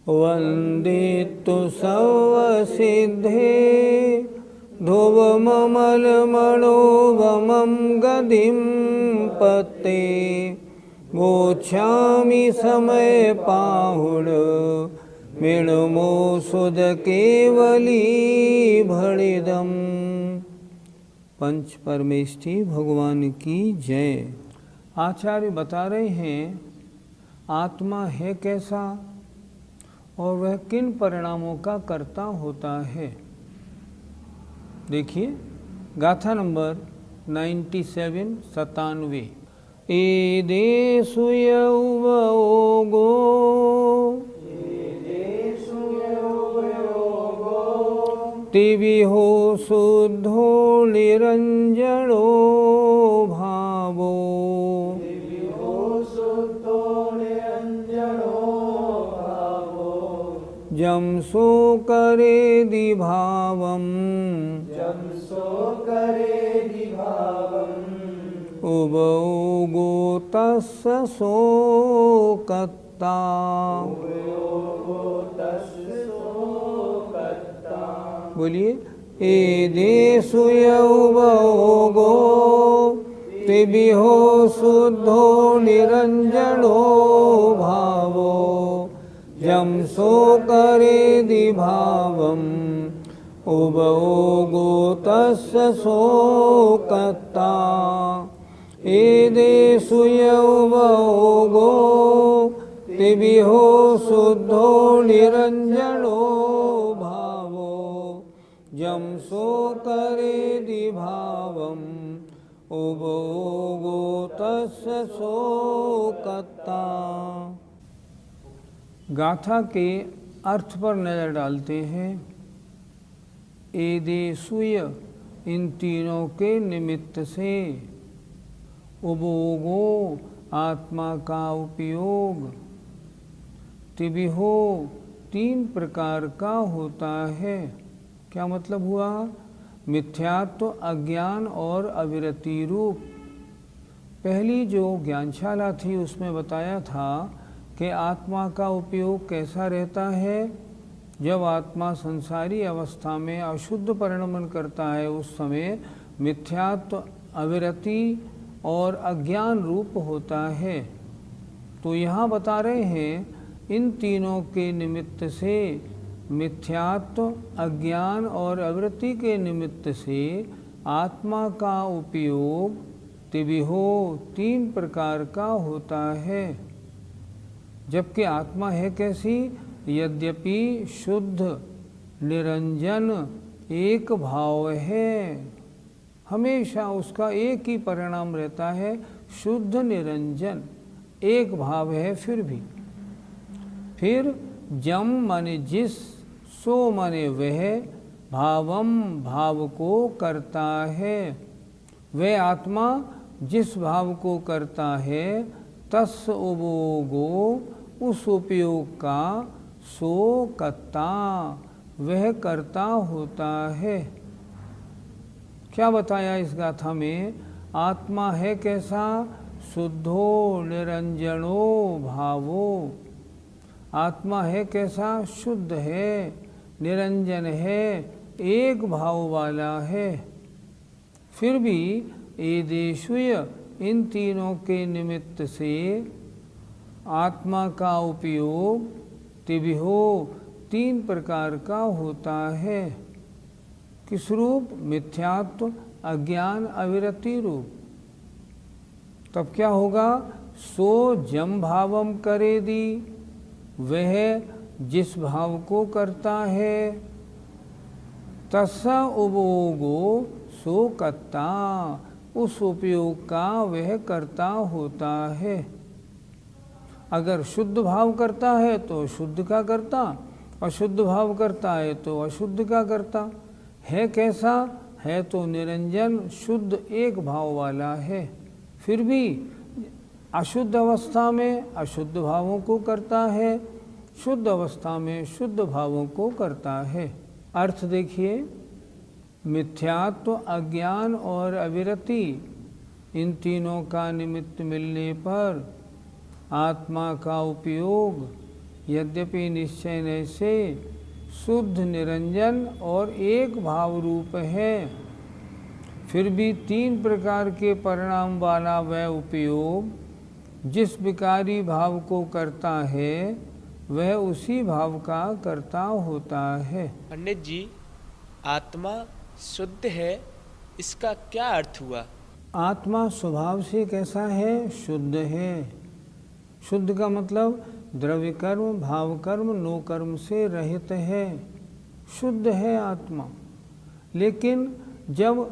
वन्दितु सर्वसिद्धे ध्रुवममलमणोवमं गदिं पते गोच्छामि समय पाहुण मिणमो सुध केवली भणिदम। पंच परमेष्ठी भगवान की जय। आचार्य बता रहे हैं आत्मा है कैसा और वह किन परिणामों का कर्ता होता है। देखिए गाथा नंबर 97 एदेषु यौवोगो तिविहो शुद्धो निरंजनो भावो जम सो करे दिभावम उबोगो तस्य शोकत्ता। बोलिए एदेषु यौवोगो तिविहो शुद्धो निरंजनो भावो जम सो करे दिभावम उबोगो तस्य शोकत्ता। एदेषु यौवोगो तिविहो शुद्धो निरंजनो भावो जम सो करे दिभावम उबोगो तस्य शोकत्ता। गाथा के अर्थ पर नज़र डालते हैं। एदेषुय इन तीनों के निमित्त से, उबोगो आत्मा का उपयोग, तिविहो तीन प्रकार का होता है। क्या मतलब हुआ? मिथ्यात्व, अज्ञान और अविरति रूप। पहली जो ज्ञानशाला थी उसमें बताया था कि आत्मा का उपयोग कैसा रहता है। जब आत्मा संसारी अवस्था में अशुद्ध परिणमन करता है उस समय मिथ्यात्व, अविरति और अज्ञान रूप होता है। तो यहाँ बता रहे हैं इन तीनों के निमित्त से, मिथ्यात्व, अज्ञान और अविरति के निमित्त से आत्मा का उपयोग तिविहो तीन प्रकार का होता है। जबकि आत्मा है कैसी? यद्यपि शुद्ध निरंजन एक भाव है, हमेशा उसका एक ही परिणाम रहता है, शुद्ध निरंजन एक भाव है। फिर जम माने जिस, सो माने वह, भावम भाव को करता है। वह आत्मा जिस भाव को करता है, तस् उबोगो उस उपयोग का, सो कर्ता वह कर्ता होता है। क्या बताया इस गाथा में? आत्मा है कैसा? शुद्धो निरंजनो भावो। आत्मा है कैसा? शुद्ध है, निरंजन है, एक भाव वाला है। फिर भी एदेषुय इन तीनों के निमित्त से आत्मा का उपयोग तिविहो तीन प्रकार का होता है। किस रूप? मिथ्यात्व, अज्ञान, अविरति रूप। तब क्या होगा? सो जम भावम करेदी, वह जिस भाव को करता है, तस्स उबोगो सो कर्ता उस उपयोग का वह कर्ता होता है। अगर शुद्ध भाव करता है तो शुद्ध का कर्ता, अशुद्ध भाव करता है तो अशुद्ध का कर्ता। है कैसा? है तो निरंजन शुद्ध एक भाव वाला है, फिर भी अशुद्ध अवस्था में अशुद्ध भावों को करता है, शुद्ध अवस्था में शुद्ध भावों को करता है। अर्थ देखिए, मिथ्यात्व, अज्ञान और अविरति, इन तीनों का निमित्त मिलने पर आत्मा का उपयोग यद्यपि निश्चय से शुद्ध, निरंजन और एक भाव रूप है, फिर भी तीन प्रकार के परिणाम वाला वह उपयोग जिस विकारी भाव को करता है वह उसी भाव का कर्ता होता है। पंडित जी, आत्मा शुद्ध है, इसका क्या अर्थ हुआ? आत्मा स्वभाव से कैसा है? शुद्ध है। शुद्ध का मतलब द्रव्य कर्म, भाव कर्म, नो कर्म से रहित है, शुद्ध है आत्मा। लेकिन जब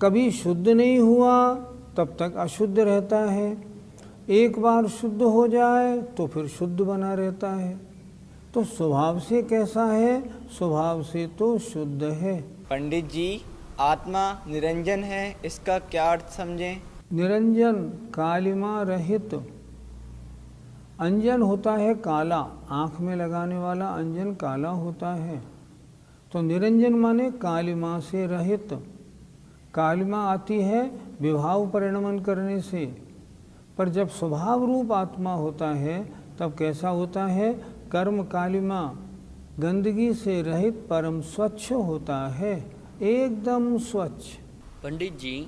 कभी शुद्ध नहीं हुआ तब तक अशुद्ध रहता है, एक बार शुद्ध हो जाए तो फिर शुद्ध बना रहता है। तो स्वभाव से कैसा है? स्वभाव से तो शुद्ध है। पंडित जी, आत्मा निरंजन है, इसका क्या अर्थ समझें? निरंजन कालिमा रहित। अंजन होता है काला, आँख में लगाने वाला अंजन काला होता है, तो निरंजन माने कालिमा से रहित। कालिमा आती है विभाव परिणमन करने से, पर जब स्वभाव रूप आत्मा होता है तब कैसा होता है? कर्म कालिमा, गंदगी से रहित, परम स्वच्छ होता है, एकदम स्वच्छ। पंडित जी,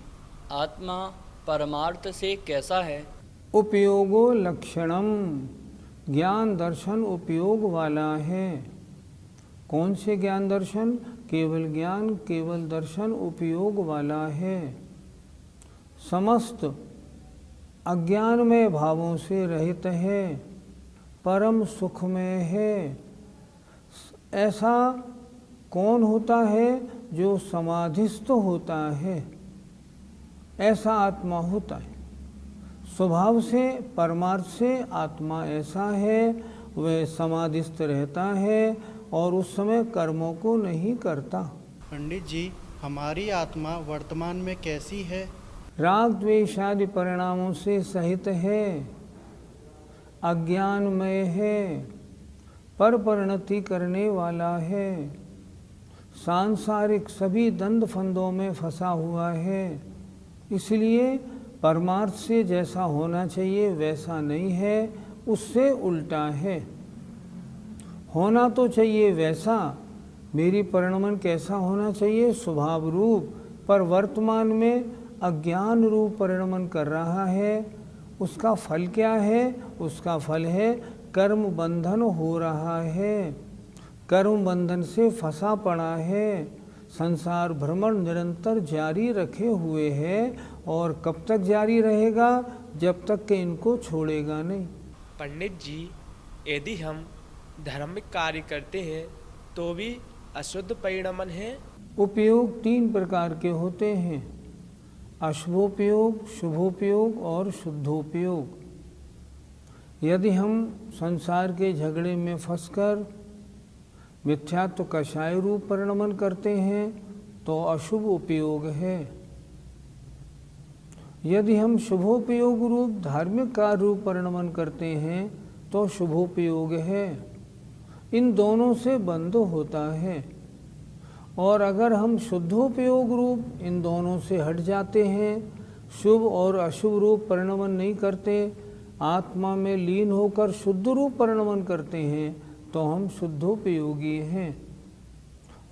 आत्मा परमार्थ से कैसा है? उपयोगो लक्षणम, ज्ञान दर्शन उपयोग वाला है। कौन से ज्ञान दर्शन? केवल ज्ञान, केवल दर्शन उपयोग वाला है। समस्त अज्ञानमय भावों से रहित है, परम सुख में है। ऐसा कौन होता है? जो समाधिस्थ होता है, ऐसा आत्मा होता है। स्वभाव से, परमार्थ से आत्मा ऐसा है, वह समाधिस्थ रहता है और उस समय कर्मों को नहीं करता। पंडित जी, हमारी आत्मा वर्तमान में कैसी है? राग द्वेष आदि परिणामों से सहित है, अज्ञानमय है, पर परिणति करने वाला है, सांसारिक सभी दंड फंदों में फंसा हुआ है। इसलिए परमार्थ से जैसा होना चाहिए वैसा नहीं है, उससे उल्टा है। होना तो चाहिए वैसा, मेरी परिणमन कैसा होना चाहिए? स्वभाव रूप, पर वर्तमान में अज्ञान रूप परिणमन कर रहा है। उसका फल क्या है? उसका फल है कर्म बंधन हो रहा है, कर्म बंधन से फंसा पड़ा है, संसार भ्रमण निरंतर जारी रखे हुए है, और कब तक जारी रहेगा? जब तक कि इनको छोड़ेगा नहीं। पंडित जी, यदि हम धार्मिक कार्य करते हैं तो भी अशुद्ध परिणमन है? उपयोग तीन प्रकार के होते हैं, अशुभोपयोग, शुभोपयोग और शुद्धोपयोग। यदि हम संसार के झगड़े में फंसकर मिथ्यात्व कषाय रूप परिणमन करते हैं तो अशुभ उपयोग है। यदि हम शुभोपयोग रूप धार्मिक कार्य रूप परिणमन करते हैं तो शुभोपयोग है। इन दोनों से बंद होता है। और अगर हम शुद्धोपयोग रूप इन दोनों से हट जाते हैं, शुभ और अशुभ रूप परिणमन नहीं करते, आत्मा में लीन होकर शुद्ध रूप परिणमन करते हैं, तो हम शुद्धोपयोगी हैं।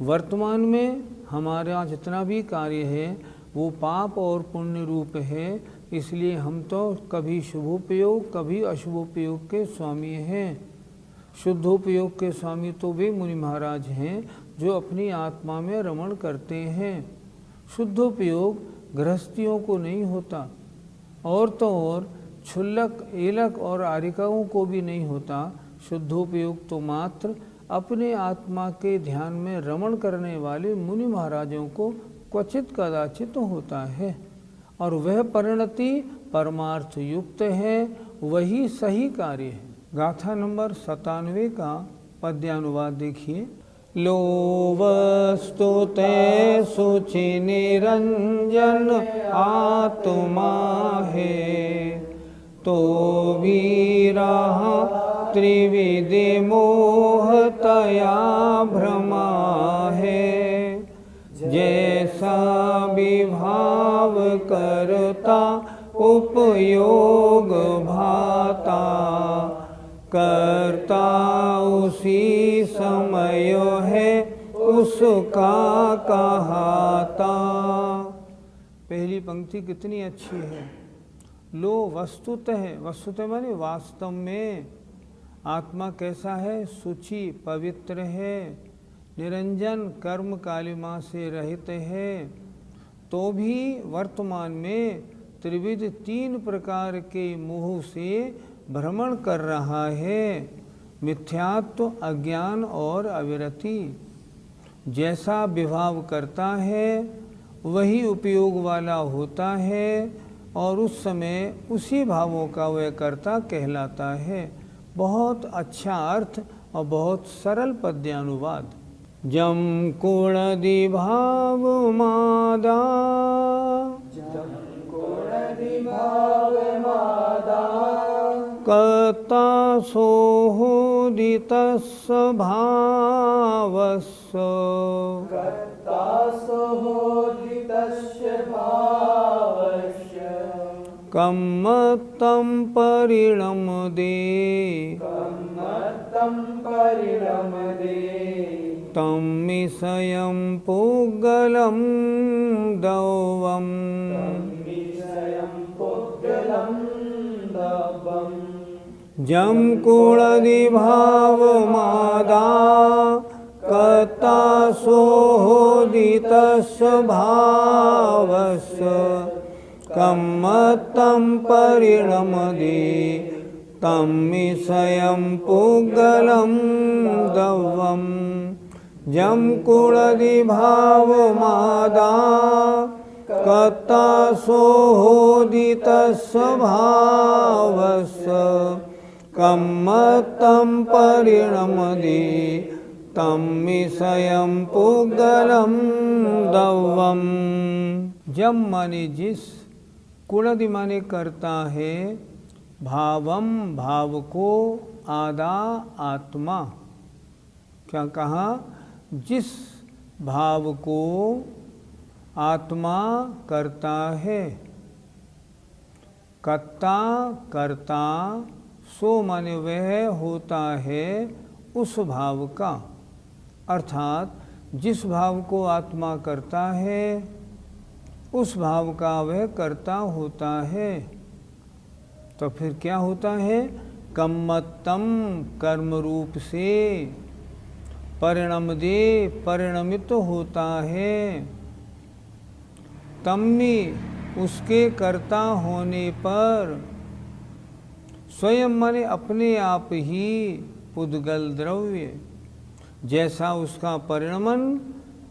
वर्तमान में हमारा जितना भी कार्य है वो पाप और पुण्य रूप है, इसलिए हम तो कभी शुभोपयोग कभी अशुभोपयोग के स्वामी हैं। शुद्धोपयोग के स्वामी तो वे मुनि महाराज हैं जो अपनी आत्मा में रमण करते हैं। शुद्धोपयोग गृहस्थियों को नहीं होता, और तो और क्षुल्लक, एलक और आरिकाओं को भी नहीं होता। शुद्धोपयोग तो मात्र अपने आत्मा के ध्यान में रमण करने वाले मुनि महाराजों को क्वचित कदाचित होता है, और वह परिणति परमार्थ युक्त है, वही सही कार्य है। गाथा नंबर 97 का पद्यानुवाद देखिए। लो वस्तुते शुचि निरंजन आत्मा है, तो भी रहा त्रिविधि मोहतया भ्रमा है। जैसा विभाव करता उपयोग भाता, करता उसी समय है उसका कहाता। पहली पंक्ति कितनी अच्छी है। लो वस्तुतः, वस्तुतः माने वास्तव में आत्मा कैसा है, शुचि पवित्र है, निरंजन कर्म कालिमा से रहित है, तो भी वर्तमान में त्रिविध 3 प्रकार के मोह से भ्रमण कर रहा है, मिथ्यात्व, अज्ञान और अविरति। जैसा विभाव करता है वही उपयोग वाला होता है, और उस समय उसी भावों का वह कर्ता कहलाता है। बहुत अच्छा अर्थ और बहुत सरल पद्यानुवाद। जम कुणदि भाव मादा, कर्ता सोहोदितस्य भावस्य, कम्मत्तं परिणमदे, तं विषयं पुग्गलं दैवम्। जम कुणदि भाव मादा, कर्ता सोहोदितस्य भावस्य, कम्मत्तं परिणमदे, तं विषयं पुग्गलं दैवम्। जम कुणदि भाव मादा, कर्ता सोहोदितस्य भावस्य, कम्मत्तं परिणमदे, तं विषयं पुग्गलं दैवम्। जम माने जिस, कुणदि माने करता है, भावम भाव को, आदा आत्मा। क्या कहा, जिस भाव को आत्मा करता है। कर्ता करता, सो माने वह होता है उस भाव का, अर्थात जिस भाव को आत्मा करता है उस भाव का वह कर्ता होता है। तो फिर क्या होता है, कम्मत्तम कर्म रूप से, परिणमदे परिणमित होता है, तम्मी उसके कर्ता होने पर, स्वयं माने अपने आप ही, पुद्गल द्रव्य, जैसा उसका परिणमन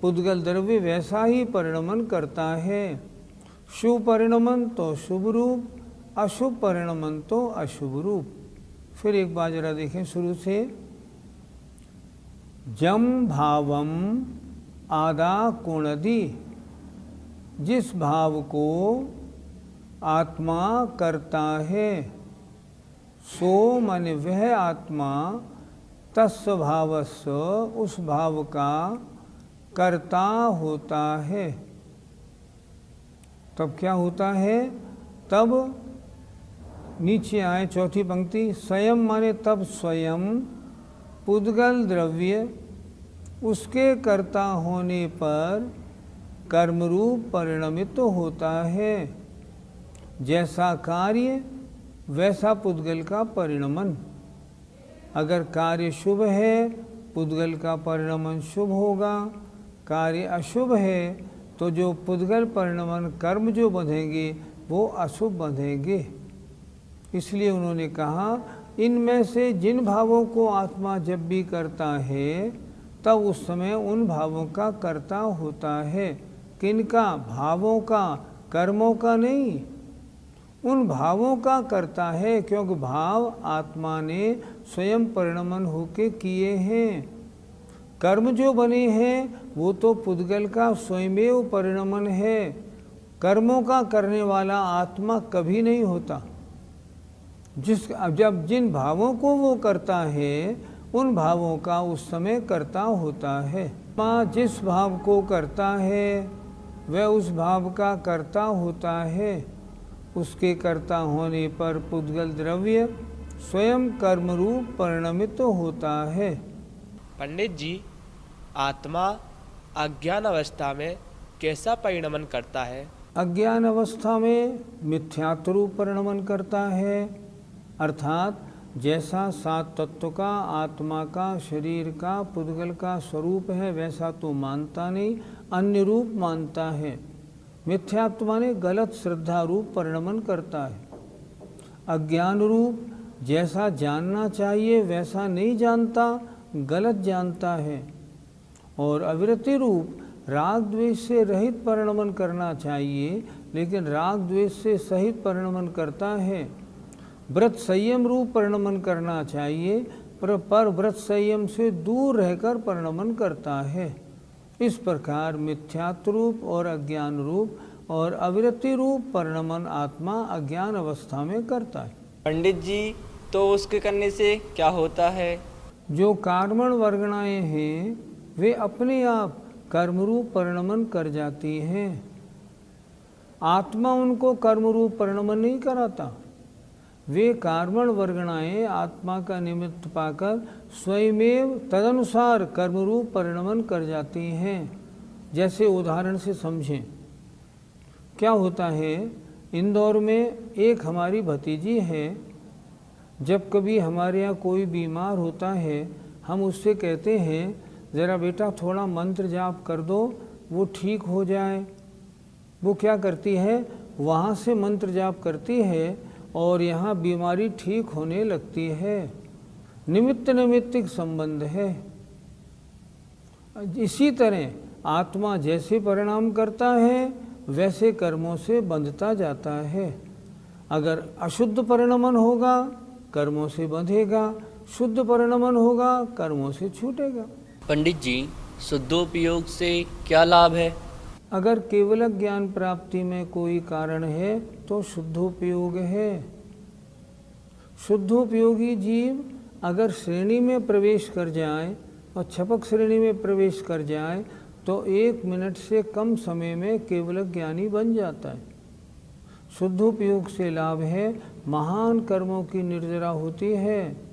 पुद्गल द्रव्य वैसा ही परिणमन करता है। शुभ परिणमन तो शुभ रूप, अशुभ परिणमन तो अशुभ रूप। फिर एक बार जरा देखें शुरू से। जम भावम आदा कुणदि, जिस भाव को आत्मा करता है, सो माने वह आत्मा, तस्य भावस्य उस भाव का कर्ता होता है। तब क्या होता है, तब नीचे आए चौथी पंक्ति, स्वयं माने तब स्वयं, पुद्गल द्रव्य उसके कर्ता होने पर कर्मरूप परिणमित होता है। जैसा कार्य वैसा पुद्गल का परिणमन। अगर कार्य शुभ है पुद्गल का परिणमन शुभ होगा, कार्य अशुभ है तो जो पुद्गल परिणमन कर्म जो बंधेंगे वो अशुभ बंधेंगे। इसलिए उन्होंने कहा, इनमें से जिन भावों को आत्मा जब भी करता है तब उस समय उन भावों का कर्ता होता है। किनका? भावों का, कर्मों का नहीं। उन भावों का करता है, क्योंकि भाव आत्मा ने स्वयं परिणमन होके किए हैं। कर्म जो बने हैं वो तो पुद्गल का स्वयमेव परिणमन है। कर्मों का करने वाला आत्मा कभी नहीं होता। जब जिन भावों को वो करता है उन भावों का उस समय कर्ता होता है। जिस भाव को करता है वह उस भाव का कर्ता होता है। उसके कर्ता होने पर पुद्गल द्रव्य स्वयं कर्म रूप परिणमित होता है। पंडित जी, आत्मा अज्ञान अवस्था में कैसा परिणमन करता है? अज्ञान अवस्था में मिथ्यात्व रूप परिणमन करता है, अर्थात जैसा सात तत्व का, आत्मा का, शरीर का, पुद्गल का स्वरूप है वैसा तो मानता नहीं, अन्य रूप मानता है। मिथ्यात्व माने गलत श्रद्धा रूप परिणमन करता है। अज्ञान रूप जैसा जानना चाहिए वैसा नहीं जानता, गलत जानता है। और अविरति रूप राग द्वेष से रहित परिणमन करना चाहिए लेकिन राग द्वेष से सहित परिणमन करता है। व्रत संयम रूप परिणमन करना चाहिए पर व्रत संयम से दूर रहकर परिणमन करता है। इस प्रकार मिथ्यात्व रूप और अज्ञान रूप और अविरति रूप परिणमन आत्मा अज्ञान अवस्था में करता है। पंडित जी, तो उसके करने से क्या होता है? जो कर्मण वर्गणाएं हैं वे अपने आप कर्मरूप परिणमन कर जाती हैं। आत्मा उनको कर्मरूप परिणमन नहीं कराता। वे कर्मण वर्गणाएं आत्मा का निमित्त पाकर स्वयमेव तदनुसार कर्मरूप परिणमन कर जाती हैं। जैसे उदाहरण से समझें, क्या होता है, इंदौर में एक हमारी भतीजी है। जब कभी हमारे यहाँ कोई बीमार होता है हम उससे कहते हैं ज़रा बेटा थोड़ा मंत्र जाप कर दो, वो ठीक हो जाए। वो क्या करती है, वहाँ से मंत्र जाप करती है और यहाँ बीमारी ठीक होने लगती है। निमित्त नैमित्तिक संबंध है। इसी तरह आत्मा जैसे परिणाम करता है वैसे कर्मों से बंधता जाता है। अगर अशुद्ध परिणमन होगा कर्मों से बंधेगा, शुद्ध परिणमन होगा कर्मों से छूटेगा। पंडित जी, शुद्धोपयोग से क्या लाभ है? अगर केवल ज्ञान प्राप्ति में कोई कारण है तो शुद्धोपयोग है। शुद्धोपयोगी जीव अगर श्रेणी में प्रवेश कर जाए और छपक श्रेणी में प्रवेश कर जाए तो 1 मिनट से कम समय में केवल ज्ञानी बन जाता है। शुद्धोपयोग से लाभ है, महान कर्मों की निर्जरा होती है।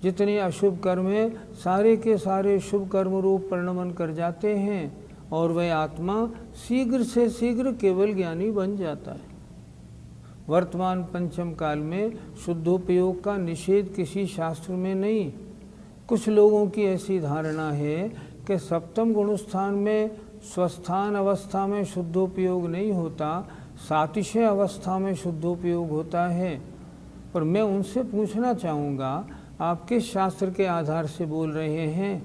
जितने अशुभ कर्म हैं सारे के सारे शुभ कर्म रूप परिणमन कर जाते हैं और वह आत्मा शीघ्र से शीघ्र केवल ज्ञानी बन जाता है। वर्तमान पंचम काल में शुद्धोपयोग का निषेध किसी शास्त्र में नहीं। कुछ लोगों की ऐसी धारणा है कि सप्तम गुणस्थान में स्वस्थान अवस्था में शुद्धोपयोग नहीं होता, सातिशय अवस्था में शुद्धोपयोग होता है। पर मैं उनसे पूछना चाहूँगा, आप किस शास्त्र के आधार से बोल रहे हैं?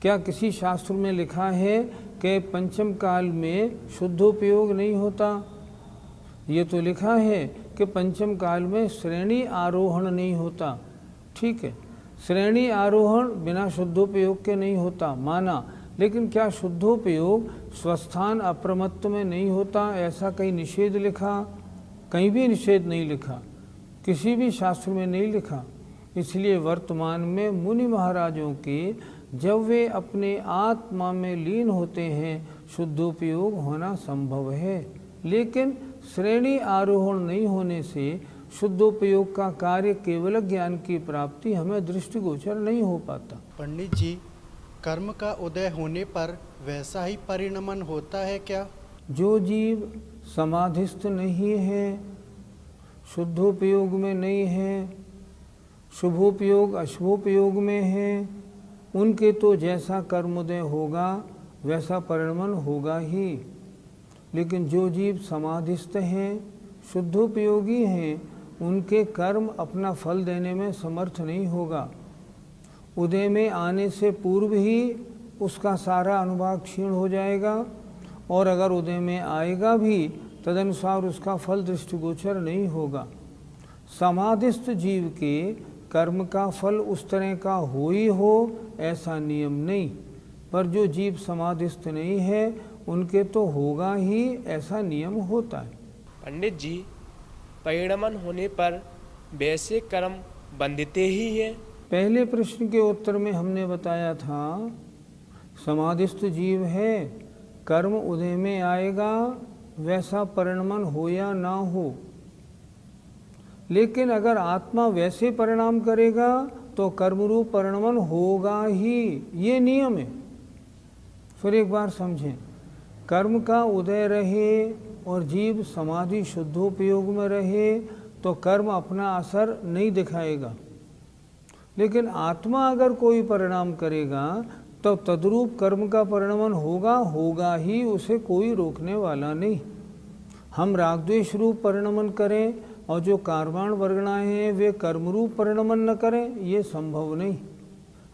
क्या किसी शास्त्र में लिखा है कि पंचम काल में शुद्धोपयोग नहीं होता? ये तो लिखा है कि पंचम काल में श्रेणी आरोहण नहीं होता। ठीक है, श्रेणी आरोहण बिना शुद्धोपयोग के नहीं होता, माना। लेकिन क्या शुद्धोपयोग स्वस्थान अप्रमत्त में नहीं होता? ऐसा कहीं निषेध लिखा? कहीं भी निषेध नहीं लिखा, किसी भी शास्त्र में नहीं लिखा। इसलिए वर्तमान में मुनि महाराजों के जब वे अपने आत्मा में लीन होते हैं शुद्धोपयोग होना संभव है, लेकिन श्रेणी आरोहण नहीं होने से शुद्धोपयोग का कार्य केवल ज्ञान की प्राप्ति हमें दृष्टिगोचर नहीं हो पाता। पंडित जी, कर्म का उदय होने पर वैसा ही परिणमन होता है क्या? जो जीव समाधिस्थ नहीं है, शुद्धोपयोग में नहीं है, शुभोपयोग अशुभोपयोग में है, उनके तो जैसा कर्मोदय होगा वैसा परिणमन होगा ही। लेकिन जो जीव समाधिस्थ हैं, शुद्धोपयोगी हैं, उनके कर्म अपना फल देने में समर्थ नहीं होगा। उदय में आने से पूर्व ही उसका सारा अनुभाग क्षीण हो जाएगा और अगर उदय में आएगा भी तदनुसार उसका फल दृष्टिगोचर नहीं होगा। समाधिस्थ जीव के कर्म का फल उस तरह का हो ही हो ऐसा नियम नहीं, पर जो जीव समाधिस्थ नहीं है उनके तो होगा ही ऐसा नियम होता है। पंडित जी, परिणमन होने पर वैसे कर्म बंधते ही हैं? पहले प्रश्न के उत्तर में हमने बताया था समाधिस्थ जीव है, कर्म उदय में आएगा वैसा परिणमन हो या ना हो, लेकिन अगर आत्मा वैसे परिणाम करेगा तो कर्मरूप परिणमन होगा ही, ये नियम है। फिर एक बार समझें, कर्म का उदय रहे और जीव समाधि शुद्धोपयोग में रहे तो कर्म अपना असर नहीं दिखाएगा, लेकिन आत्मा अगर कोई परिणाम करेगा तो तद्रूप कर्म का परिणमन होगा ही, उसे कोई रोकने वाला नहीं। हम रागद्वेष रूप परिणमन करें और जो कार्बाण वर्गणाएं हैं वे कर्मरूप परिणमन न करें, ये संभव नहीं।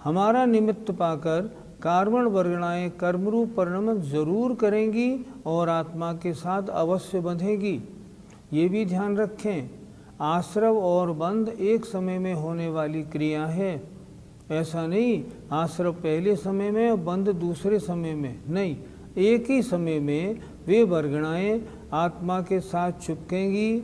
हमारा निमित्त पाकर कार्बण वर्गणाएं कर्मरूप परिणमन जरूर करेंगी और आत्मा के साथ अवश्य बंधेगी। ये भी ध्यान रखें, आश्रव और बंध एक समय में होने वाली क्रिया है। ऐसा नहीं आश्रव पहले समय में और बंध दूसरे समय में, नहीं, एक ही समय में वे वर्गणाएं आत्मा के साथ चिपकेंगी।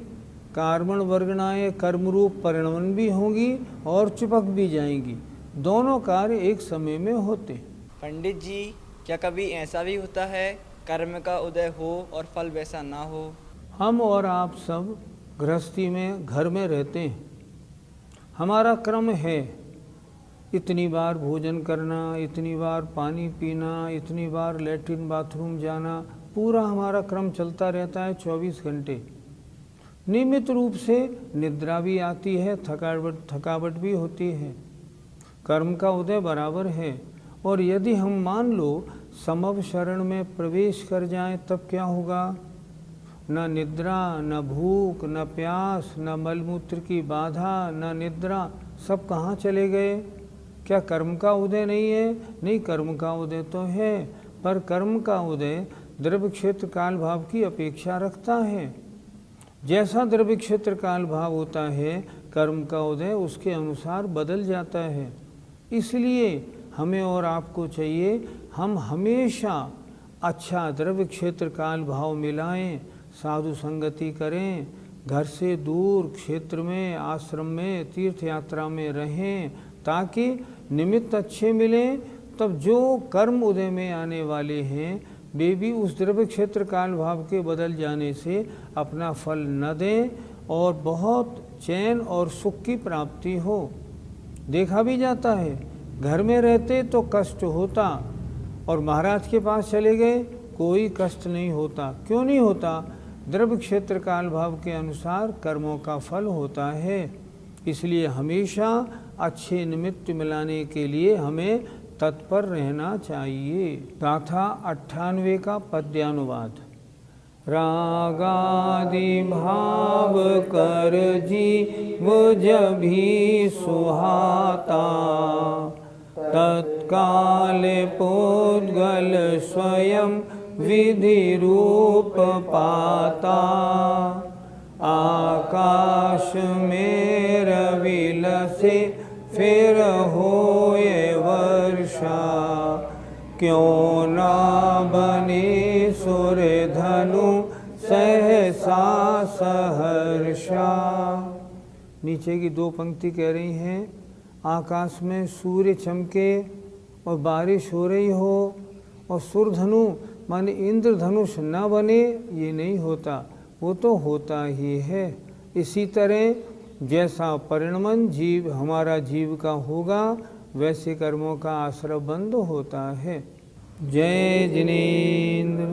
कार्बण वर्गणाएं कर्मरूप परिणमन भी होंगी और चिपक भी जाएंगी, दोनों कार्य एक समय में होते। पंडित जी, क्या कभी ऐसा भी होता है कर्म का उदय हो और फल वैसा ना हो? हम और आप सब गृहस्थी में घर में रहते हैं, हमारा क्रम है इतनी बार भोजन करना, इतनी बार पानी पीना, इतनी बार लैट्रिन बाथरूम जाना, पूरा हमारा क्रम चलता रहता है 24 घंटे। नियमित रूप से निद्रा भी आती है, थकावट भी होती है, कर्म का उदय बराबर है। और यदि हम मान लो समव शरण में प्रवेश कर जाएं तब क्या होगा? न निद्रा, न भूख, न प्यास, न मलमूत्र की बाधा, न निद्रा, सब कहाँ चले गए? क्या कर्म का उदय नहीं है? नहीं, कर्म का उदय तो है, पर कर्म का उदय द्रव्य क्षेत्र काल भाव की अपेक्षा रखता है। जैसा द्रव्य क्षेत्र काल भाव होता है कर्म का उदय उसके अनुसार बदल जाता है। इसलिए हमें और आपको चाहिए हम हमेशा अच्छा द्रव्य क्षेत्र काल भाव मिलाएं, साधु संगति करें, घर से दूर क्षेत्र में, आश्रम में, तीर्थ यात्रा में रहें, ताकि निमित्त अच्छे मिलें। तब जो कर्म उदय में आने वाले हैं वे भी उस द्रव्य क्षेत्र काल भाव के बदल जाने से अपना फल न दें और बहुत चैन और सुख की प्राप्ति हो। देखा भी जाता है, घर में रहते तो कष्ट होता और महाराज के पास चले गए कोई कष्ट नहीं होता। क्यों नहीं होता? द्रव्य क्षेत्र काल भाव के अनुसार कर्मों का फल होता है। इसलिए हमेशा अच्छे निमित्त मिलाने के लिए हमें तत्पर रहना चाहिए। गाथा 98 का पद्यानुवाद। रागादि भाव कर जीव जभी सुहाता, तत्काल पुद्गल स्वयं विधि रूप पाता। आकाश में रवि लसे फिर होए वर्षा, क्यों ना बने सुर धनु सहसा सहर्षा। नीचे की दो पंक्ति कह रही हैं, आकाश में सूर्य चमके और बारिश हो रही हो और सुरधनु माने इंद्रधनुष न बने, ये नहीं होता, वो तो होता ही है। इसी तरह जैसा परिणमन जीव हमारा जीव का होगा वैसे कर्मों का आश्रय बंद होता है। जय जिनेन्द्र।